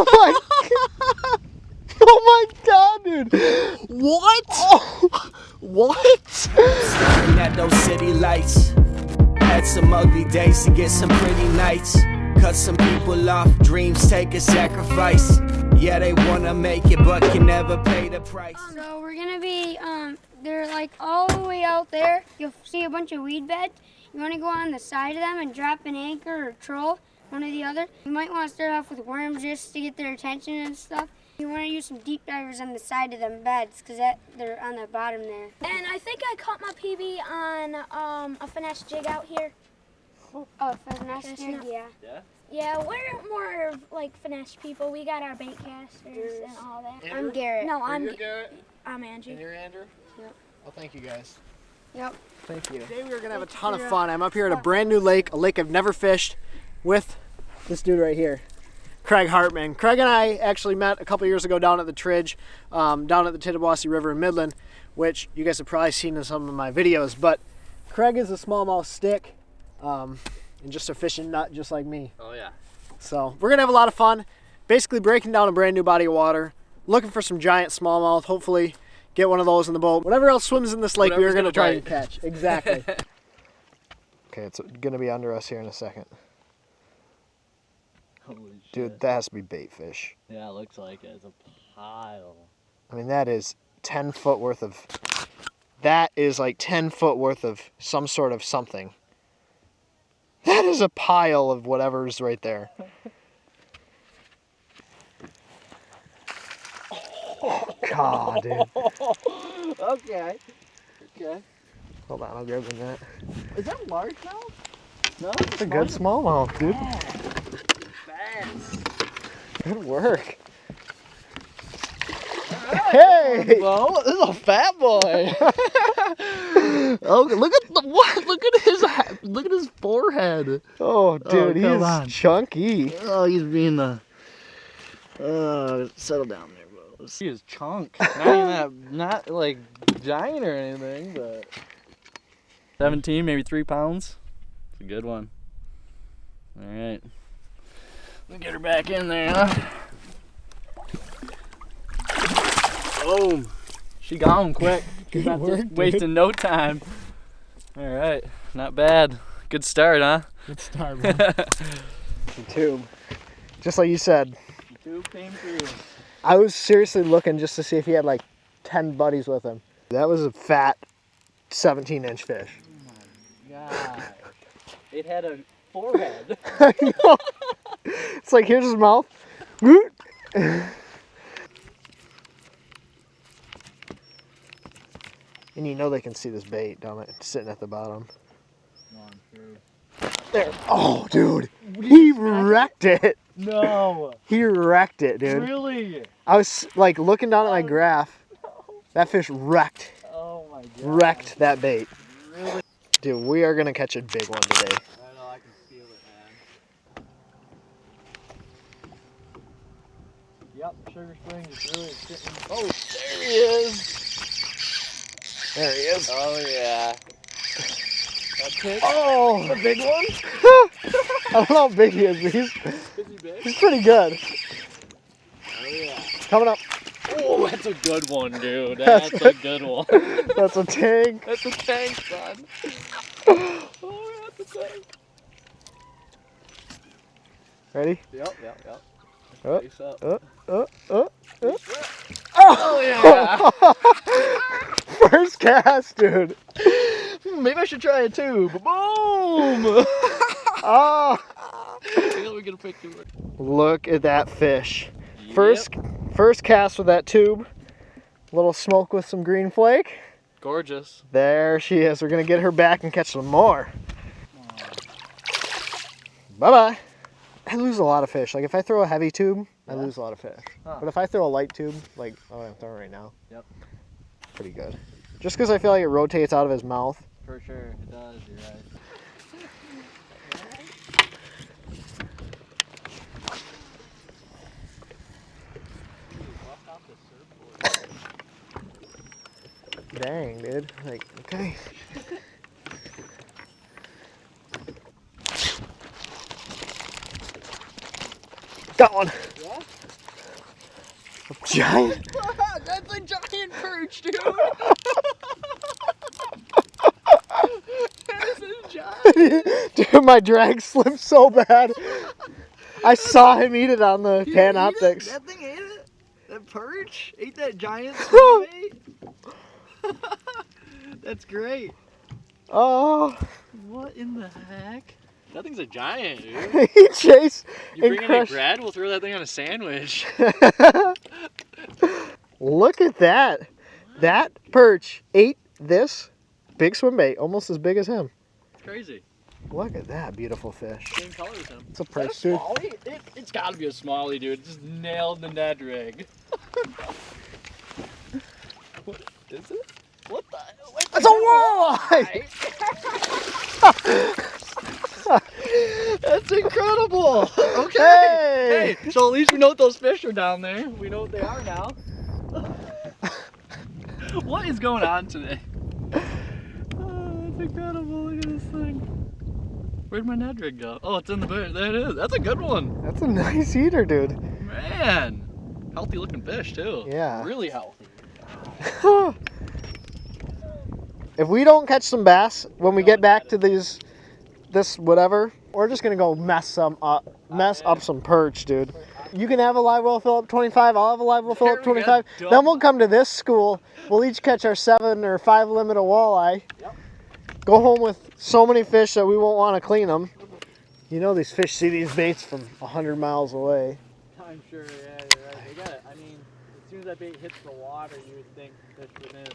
Oh my god. Oh my god, dude. What? Oh. What? Staring at those city lights. Had some ugly days to get some pretty nights. Cut some people off, dreams take a sacrifice. Yeah, they wanna make it, but can never pay the price. So we're gonna be, they're like all the way out there. You'll see a bunch of weed beds. You wanna go on the side of them and drop an anchor or troll, one or the other. You might wanna start off with worms just to get their attention and stuff. You wanna use some deep divers on the side of them beds, cause they're on the bottom there. And I think I caught my PB on a finesse jig out here. Oh, finesse jig, yeah. Yeah, we're more of like finesse people. We got our bait casters and all that. Andrew? I'm Garrett. No, You're Garrett? I'm Angie. And you're Andrew? Yep. Well, thank you guys. Yep. Thank you. Today we are going to have a ton of fun. I'm up here at a brand new lake, a lake I've never fished, with this dude right here, Craig Hartman. Craig and I actually met a couple years ago down at the Tridge, down at the Tittabawassee River in Midland, which you guys have probably seen in some of my videos. But Craig is a smallmouth stick and just a fishing nut just like me. Oh yeah. So we're going to have a lot of fun, basically breaking down a brand new body of water, looking for some giant smallmouth, hopefully get one of those in the boat. Whatever else swims in this lake, we're going to try and catch. Exactly. Okay, it's going to be under us here in a second. Holy shit. Dude, that has to be bait fish. Yeah, it looks like it. It's a pile. I mean, that is 10 foot worth of... That is like 10 foot worth of some sort of something. That is a pile of whatever's right there. Oh, God, dude. Okay. Okay. Hold on, I'll grab the net. Is that largemouth? No, That's a good smallmouth, dude. Fast. Good work. Hey! Well, this is a fat boy. Oh, look at the what? Look at his forehead. Oh, dude, come he's on. chunky. Oh, he's being the. Settle down there, Bose. He is chunk. Not even that. Not like giant or anything, but. 17, maybe 3 pounds. It's a good one. All right. Let me get her back in there. Huh? Boom. She gone quick. Good Not work, dude. wasting no time. All right. Not bad. Good start, huh? Good start, man. The tube. Just like you said. The tube came through. I was seriously looking just to see if he had like 10 buddies with him. That was a fat 17-inch fish. Oh my god. It had a forehead. I know. It's like, here's his mouth. And you know they can see this bait down there, sitting at the bottom. Come on through. There. Oh, dude. He wrecked it. No. He wrecked it, dude. Really? I was like looking down at my graph. That fish wrecked. Oh my god. Wrecked that bait. Really? Dude, we are going to catch a big one today. I know, I can feel it, man. Yep, Sugar Springs is really sitting. Oh, there he is. There he is. Oh yeah. That's it. Oh, The big one? I don't know how big he is, but Is he big? he's pretty good. Oh yeah. Coming up. Oh, that's a good one, dude. That's a good one. That's a tank. That's a tank, son. Oh, that's a tank. Ready? Yep. Up, Face up. up. Oh yeah. First cast, dude. Maybe I should try it too. Boom. Oh. Let me get a picture. Look at that fish. Yep. First cast with that tube. Little smoke with some green flake. Gorgeous. There she is. We're going to get her back and catch some more. Bye-bye. I lose a lot of fish. Like if I throw a heavy tube, I lose a lot of fish. Huh. But if I throw a light tube, like I'm throwing right now, Yep. pretty good. Just because I feel like it rotates out of his mouth. For sure, it does. You're right. Dang, dude. Like, okay. Got one. Yeah? giant. That's a giant perch, dude. That is a giant. Dude, my drag slipped so bad. I saw him eat it on the Panoptics. That thing ate it? That perch? Ate that giant swim bait? That's great. Oh. What in the heck? That thing's a giant, dude. He chased You and bring any crushed. bread? We'll throw that thing on a sandwich. Look at that. That perch ate this big swim bait, almost as big as him. It's crazy. Look at that beautiful fish. Same color as him. It's a Is that perch, dude. smallie? It's gotta be a smallie, dude. It just nailed the Ned rig. What is it? What the? It's a walleye! That's incredible. Okay. Hey! Hey, so at least we know what those fish are down there. We know what they are now. What is going on today? Oh, that's incredible. Look at this thing. Where'd my Ned rig go? Oh, it's in the boat. There it is. That's a good one. That's a nice eater, dude. Man. Healthy looking fish, too. Yeah. Really healthy. If we don't catch some bass when we get back to this whatever, we're just gonna go mess up some perch, dude. You can have a live well fill up 25. I'll have a live well fill up 25. Then we'll come to this school. We'll each catch our 7 or 5 limit of walleye. Yep. Go home with so many fish that we won't want to clean them. You know these fish see these baits from 100 miles away. I'm sure, yeah, you're right. They got it. I mean, as soon as that bait hits the water, you would think fish within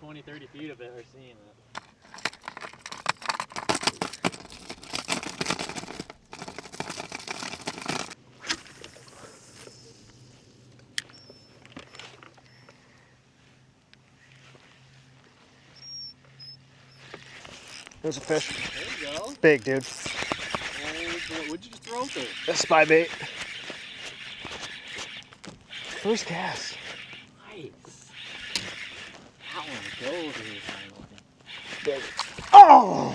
20, 30 feet of it are seeing it. There's a fish. There you go. It's big, dude. What'd you just throw out there? A spy bait. First cast. Nice. That one goes here finally. Big. Oh!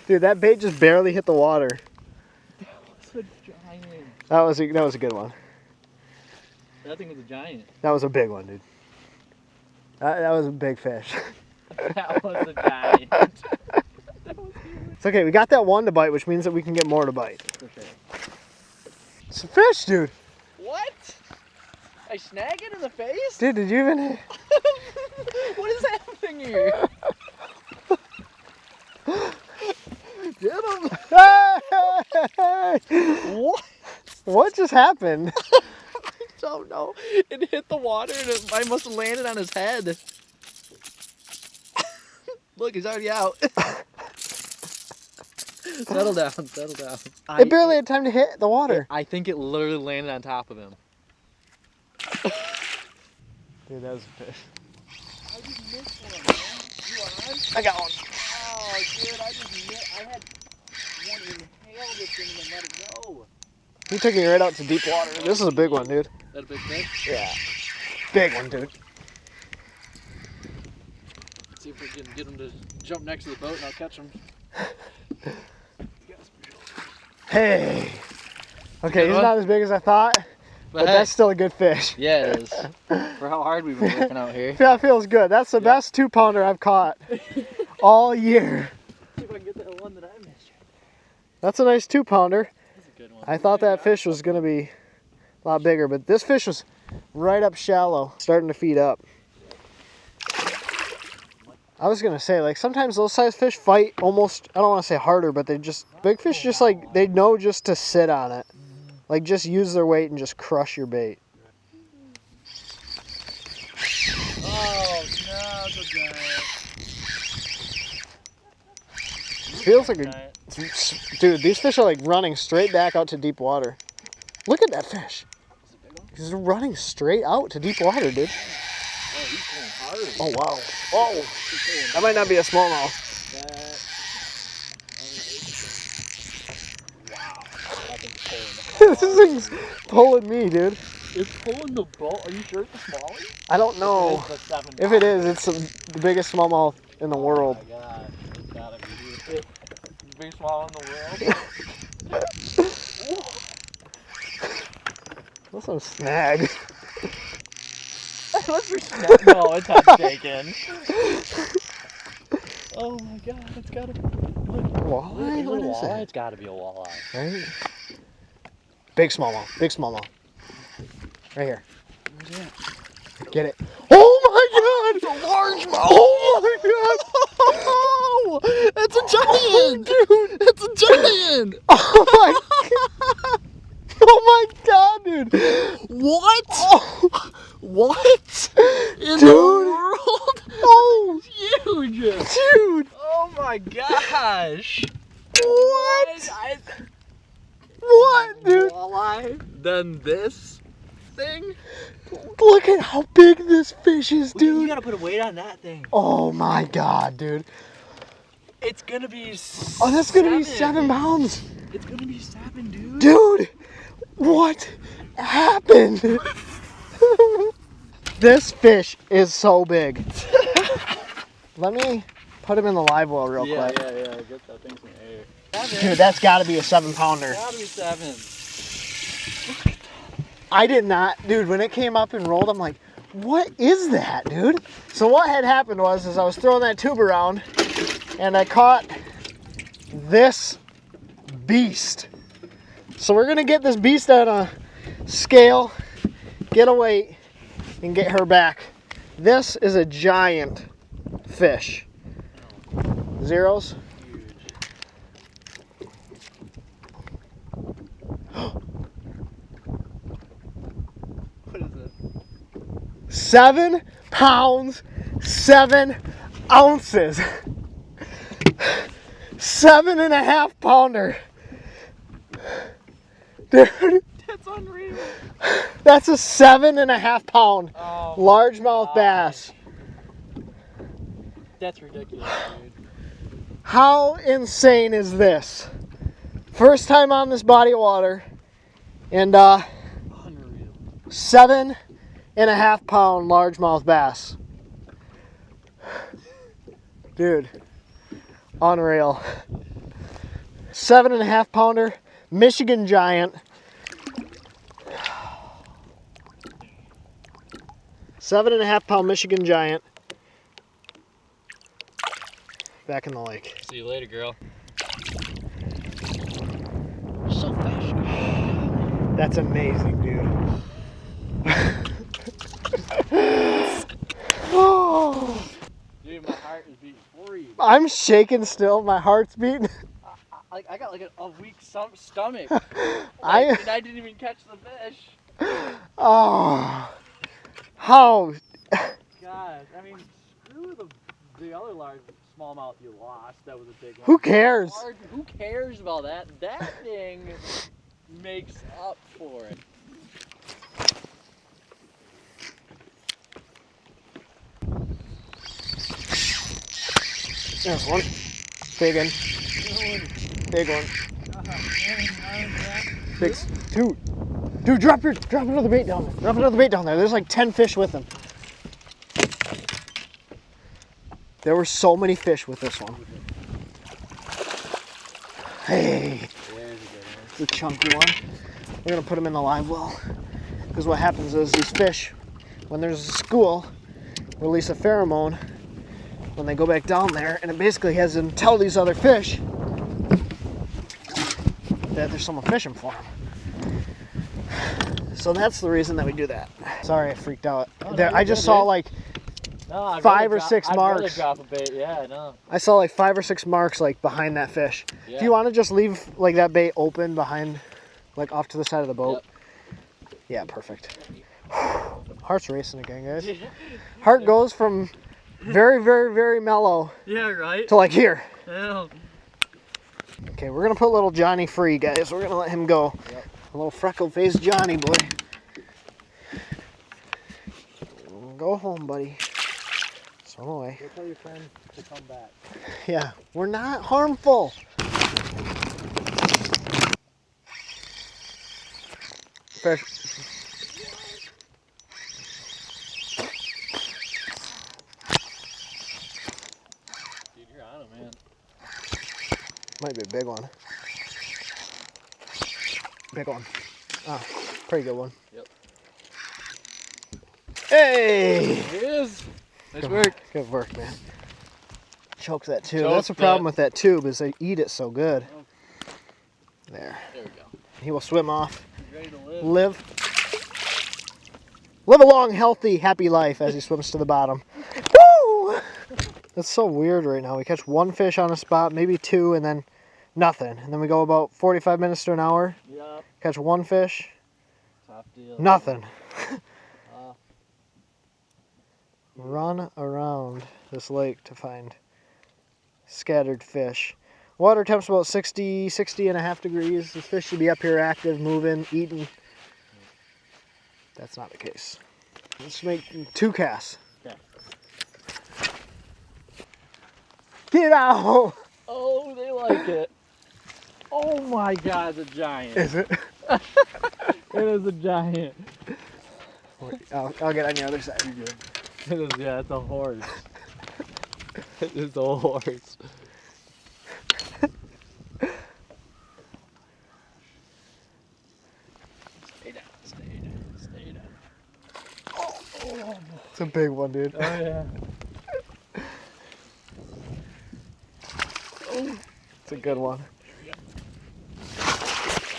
Dude, that bait just barely hit the water. That's a giant. That was a good one. That thing was a giant. That was a big one, dude. That was a big fish. That was a giant. It's okay, we got that one to bite, which means that we can get more to bite. For sure. It's a fish, dude. What? I snag it in the face? Dude, did you even... What is happening here? Get him! What? What just happened? I don't know. It hit the water and I must have landed on his head. Look, he's already out. Settle down, settle down. It barely had time to hit the water. I think it literally landed on top of him. Dude, that was a fish. I just missed one, man. You on? I got one. Oh, dude, I just missed. I had one inhale this thing and then let it go. He took me right out to deep water. This is a big one, dude. That a big fish? Yeah. Big one, dude. Let's see if we can get him to jump next to the boat and I'll catch him. Hey. Okay, he's not as big as I thought, but that's still a good fish. Yeah, it is. For how hard we've been working out here. That feels good. That's the best 2-pounder I've caught all year. See if I can get that one that I missed. That's a nice 2-pounder. That's a good one. I thought that fish was going to be a lot bigger, but this fish was right up shallow, starting to feed up. I was going to say, like, sometimes those size fish fight almost, I don't want to say harder, but they just, big fish just like, they know just to sit on it. Like, just use their weight and just crush your bait. Oh, no, it's a giant. Feels like a, dude, these fish are like running straight back out to deep water. Look at that fish. He's running straight out to deep water, dude. Oh, he's going hard. Oh, wow. Oh, that might not be a smallmouth. Wow. That thing's pulling. This thing's pulling me, dude. It's pulling the boat. Are you sure it's a smallie? I don't know. If it is, it's the biggest smallmouth in the world. Oh my god. It's gotta be. biggest smallmouth in the world. That's a snag. No, it's not shaking. Oh my god, it's gotta be. Walleye? What is that? It's gotta be a walleye. Right? Big smallmouth. Big smallmouth. Right here. Where's that? Get it. Oh my god! It's a largemouth! Oh my god! Oh, that's a giant! Dude! It's a giant! Oh my god! Oh my god, dude! What? Oh, What? In Dude. the world? oh, Huge! dude! Oh my gosh! What? I, What, dude? walleye? Then this thing? Look at how big this fish is, You dude. gotta put a weight on that thing. Oh my god, dude. It's gonna be Oh, that's gonna be 7 pounds. It's gonna be 7, dude. Dude, what happened? This fish is so big. Let me put him in the live well real quick. Yeah. Get that thing in the air. Dude, that's gotta be a 7-pounder. Gotta be 7. I did not, dude, when it came up and rolled, I'm like, what is that, dude? So what had happened was I was throwing that tube around and I caught this beast. So we're gonna get this beast on a scale, get a weight, and get her back. This is a giant fish. Zeros. What is it? 7 pounds, 7 ounces. 7.5 pounder. Dude, That's unreal. that's a 7.5 pound Oh, largemouth bass. that's ridiculous, dude. How insane is this? First time on this body of water, and Unreal. 7.5 pound largemouth bass. Dude, unreal. 7.5 pounder, Michigan giant. 7.5 pound Michigan giant. Back in the lake. See you later, girl. So fast. That's amazing, dude. Oh, Dude, my heart is beating for you. I'm shaking still. My heart's beating. I got like a weak stomach. I- And I didn't even catch the fish. Oh, how? God, I mean, screw the other large smallmouth you lost. That was a big one. Who cares? Who cares about that? That thing makes up for it. There's one. Big one. Big one. Big. Dude, drop another bait down there. Drop another bait down there. There's like 10 fish with them. There were so many fish with this one. Hey, it's a chunky one. We're gonna put him in the live well. Because what happens is these fish, when there's a school, release a pheromone when they go back down there, and it basically has them tell these other fish that there's someone fishing for them. So that's the reason that we do that. Sorry, I freaked out. I just saw like No, 5 or 6 I'd rather marks. drop a bait. Yeah, no. I saw like 5 or 6 marks like behind that fish. Yeah. Do you want to just leave like that bait open behind, like off to the side of the boat? Yep. Yeah, perfect. Heart's racing again, guys. Heart goes from very, very, very mellow Yeah, right. to like here. Yeah. Okay, we're gonna put little Johnny free, guys. We're gonna let him go. Yep. A little freckle-faced Johnny boy. Go home, buddy. Swim away. Go tell your friend to come back. Yeah, we're not harmful. Fish. Dude, you're on it, man. Might be a big one. Big one. Oh, pretty good one. Yep. Hey! There it is. Nice work. Good work, man. Chokes that tube. Choked That's the problem it. with that tube is they eat it so good. There. There we go. He will swim off. He's ready to live. Live a long, healthy, happy life as he swims to the bottom. Woo! That's so weird right now. We catch one fish on a spot, maybe two, and then nothing. And then we go about 45 minutes to an hour. Yep. Catch one fish, Top deal. nothing. Run around this lake to find scattered fish. Water temp's about 60 and a half degrees. This fish should be up here active, moving, eating. That's not the case. Let's make 2 casts. Okay. Get out! Oh, they like it. Oh my God, it's a giant. Is it? It is a giant. I'll get on the other side. It is, yeah, it's a horse. It is a horse. Stay down, stay down, stay down. Oh, It's a big one, dude. oh yeah. It's a good one.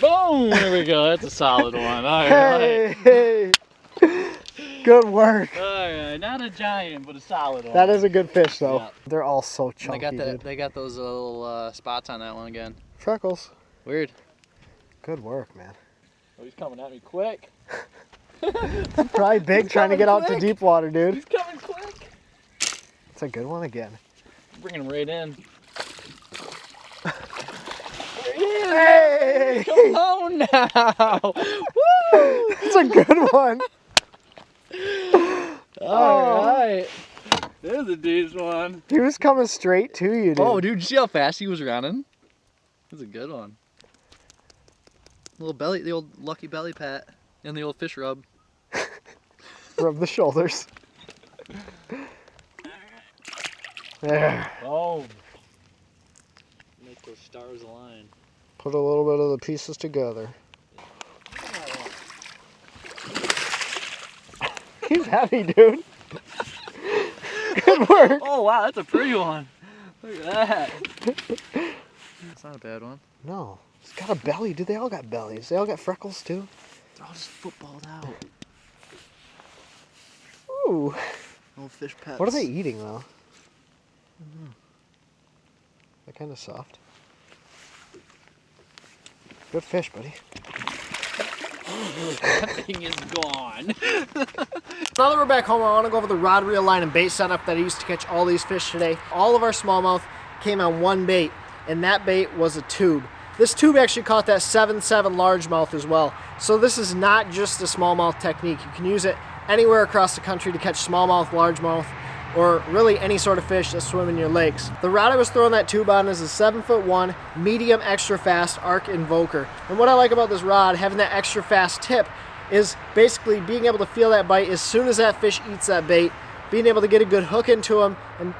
Boom! There we go. That's a solid one. All right. Hey! Good work. All right. Not a giant, but a solid one. That is a good fish, though. Yeah. They're all so chunky, They got that. dude. They got those little spots on that one again. Freckles. Weird. Good work, man. Oh, he's coming at me quick. Probably big trying to get out to quick. deep water, dude. He's coming quick. It's a good one again. Bringing him right in. Hey! Come on now. Woo! It's a good one. All right. There's a decent one. He was coming straight to you, dude. Oh, dude, you see how fast he was running? That's a good one. Little belly, the old lucky belly pat, and the old fish rub. Rub the shoulders. There. Oh. Make those stars align. Put a little bit of the pieces together. He's heavy, dude. Good work. Oh wow, that's a pretty one. Look at that. That's not a bad one. No. It's got a belly, dude. They all got bellies. They all got freckles, too. They're all just footballed out. Ooh. Little fish pets. What are they eating, though? They're kind of soft. Good fish, buddy. That thing is gone. Now that we're back home, I want to go over the rod, reel, line, and bait setup that I used to catch all these fish today. All of our smallmouth came on one bait, and that bait was a tube. This tube actually caught that 7.7 largemouth as well. So this is not just a smallmouth technique. You can use it anywhere across the country to catch smallmouth, largemouth, or really any sort of fish that swim in your lakes. The rod I was throwing that tube on is a 7'1", medium extra fast arc invoker. And what I like about this rod, having that extra fast tip, is basically being able to feel that bite as soon as that fish eats that bait, being able to get a good hook into him, and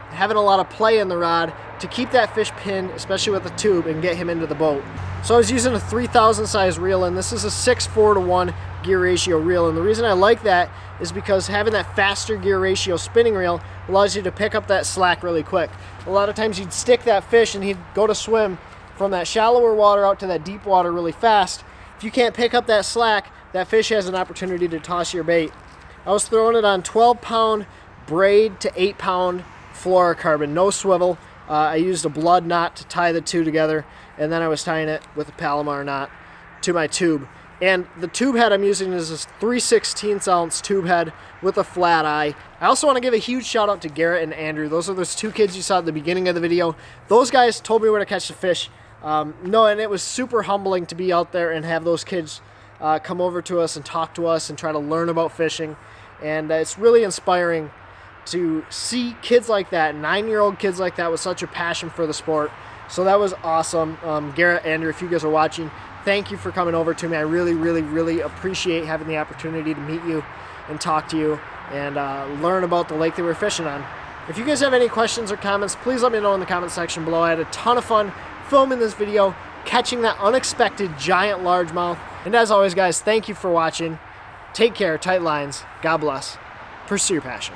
having a lot of play in the rod to keep that fish pinned, especially with the tube, and get him into the boat. So I was using a 3,000 size reel, and this is a 6:4 gear ratio reel. And the reason I like that is because having that faster gear ratio spinning reel allows you to pick up that slack really quick. A lot of times you'd stick that fish and he'd go to swim from that shallower water out to that deep water really fast. If you can't pick up that slack, that fish has an opportunity to toss your bait. I was throwing it on 12-pound braid to 8-pound fluorocarbon, no swivel. I used a blood knot to tie the two together, and then I was tying it with a Palomar knot to my tube. And the tube head I'm using is this 3/16 ounce tube head with a flat eye. I also want to give a huge shout out to Garrett and Andrew. Those are those two kids you saw at the beginning of the video. Those guys told me where to catch the fish. And it was super humbling to be out there and have those kids come over to us and talk to us and try to learn about fishing. And it's really inspiring to see kids like that, 9-year-old kids like that with such a passion for the sport. So that was awesome. Garrett, Andrew, if you guys are watching, thank you for coming over to me. I really, really, really appreciate having the opportunity to meet you and talk to you and learn about the lake that we're fishing on. If you guys have any questions or comments, please let me know in the comment section below. I had a ton of fun filming this video, catching that unexpected giant largemouth. And as always, guys, thank you for watching. Take care, tight lines, God bless. Pursue your passion.